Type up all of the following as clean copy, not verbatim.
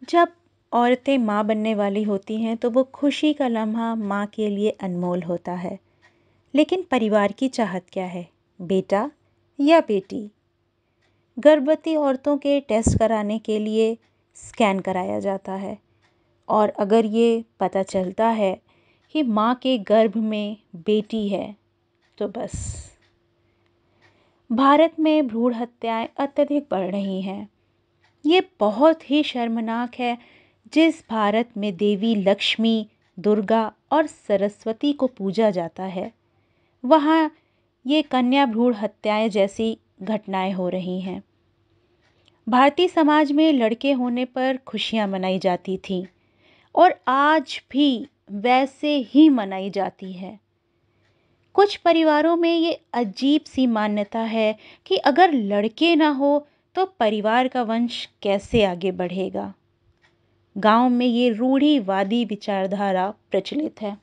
जब औरतें माँ बनने वाली होती हैं तो वो खुशी का लम्हा माँ के लिए अनमोल होता है। लेकिन परिवार की चाहत क्या है, बेटा या बेटी? गर्भवती औरतों के टेस्ट कराने के लिए स्कैन कराया जाता है और अगर ये पता चलता है कि माँ के गर्भ में बेटी है तो बस। भारत में भ्रूण हत्याएं अत्यधिक बढ़ रही हैं। ये बहुत ही शर्मनाक है। जिस भारत में देवी लक्ष्मी, दुर्गा और सरस्वती को पूजा जाता है, वहाँ ये कन्या भ्रूण हत्याएं जैसी घटनाएं हो रही हैं। भारतीय समाज में लड़के होने पर खुशियाँ मनाई जाती थीं और आज भी वैसे ही मनाई जाती है। कुछ परिवारों में ये अजीब सी मान्यता है कि अगर लड़के ना हो तो परिवार का वंश कैसे आगे बढ़ेगा। गांव में ये रूढ़िवादी विचारधारा प्रचलित है।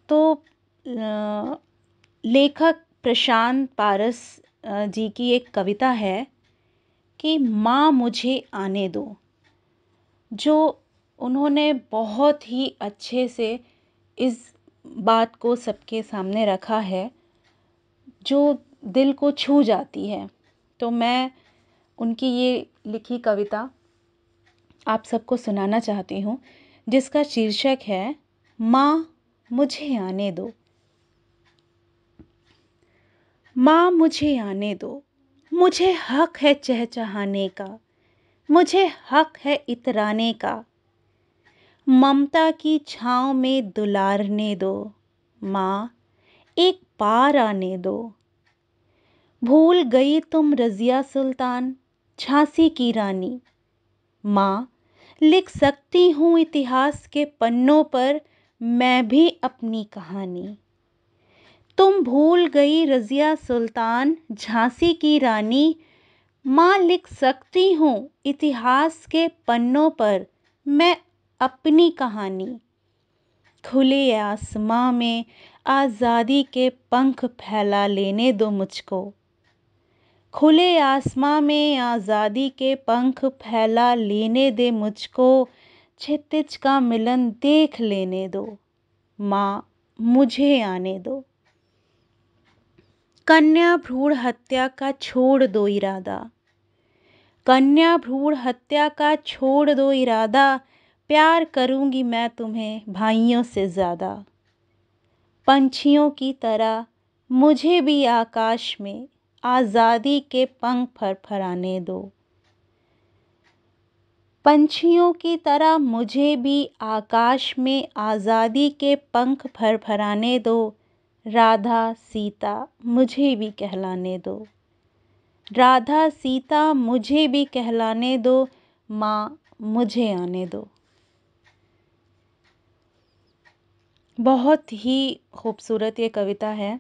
तो लेखक प्रशांत पारस जी की एक कविता है कि माँ मुझे आने दो, जो उन्होंने बहुत ही अच्छे से इस बात को सबके सामने रखा है, जो दिल को छू जाती है। तो मैं उनकी ये लिखी कविता आप सबको सुनाना चाहती हूँ, जिसका शीर्षक है माँ मुझे आने दो। माँ मुझे आने दो, मुझे हक है चहचहाने का, मुझे हक है इतराने का। ममता की छाँव में दुलारने दो, माँ एक बार आने दो। भूल गई तुम रज़िया सुल्तान, झांसी की रानी। माँ लिख सकती हूँ इतिहास के पन्नों पर मैं भी अपनी कहानी। तुम भूल गई रज़िया सुल्तान, झांसी की रानी। माँ लिख सकती हूँ इतिहास के पन्नों पर मैं अपनी कहानी। खुले आसमां में आज़ादी के पंख फैला लेने दो मुझको। खुले आसमां में आज़ादी के पंख फैला लेने दे मुझको। क्षितिज का मिलन देख लेने दो, माँ मुझे आने दो। कन्या भ्रूण हत्या का छोड़ दो इरादा, कन्या भ्रूण हत्या का छोड़ दो इरादा। प्यार करूंगी मैं तुम्हें भाइयों से ज़्यादा। पंछियों की तरह मुझे भी आकाश में आज़ादी के पंख फरफराने दो। पंछियों की तरह मुझे भी आकाश में आज़ादी के पंख फरफराने दो। राधा सीता मुझे भी कहलाने दो, राधा सीता मुझे भी कहलाने दो। माँ मुझे आने दो। बहुत ही खूबसूरत ये कविता है।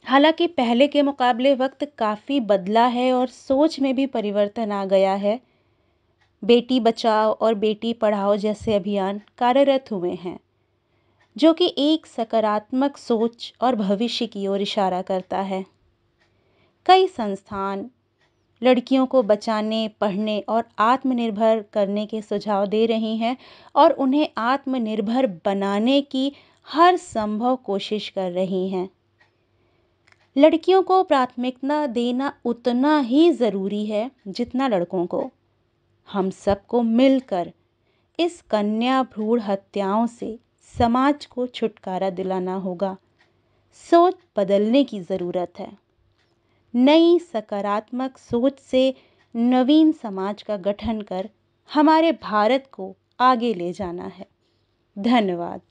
हालांकि पहले के मुकाबले वक्त काफ़ी बदला है और सोच में भी परिवर्तन आ गया है। बेटी बचाओ और बेटी पढ़ाओ जैसे अभियान कार्यरत हुए हैं, जो कि एक सकारात्मक सोच और भविष्य की ओर इशारा करता है। कई संस्थान लड़कियों को बचाने, पढ़ने और आत्मनिर्भर करने के सुझाव दे रही हैं और उन्हें आत्मनिर्भर बनाने की हर संभव कोशिश कर रही हैं। लड़कियों को प्राथमिकता देना उतना ही ज़रूरी है जितना लड़कों को। हम सबको मिलकर इस कन्या भ्रूण हत्याओं से समाज को छुटकारा दिलाना होगा। सोच बदलने की ज़रूरत है। नई सकारात्मक सोच से नवीन समाज का गठन कर हमारे भारत को आगे ले जाना है। धन्यवाद।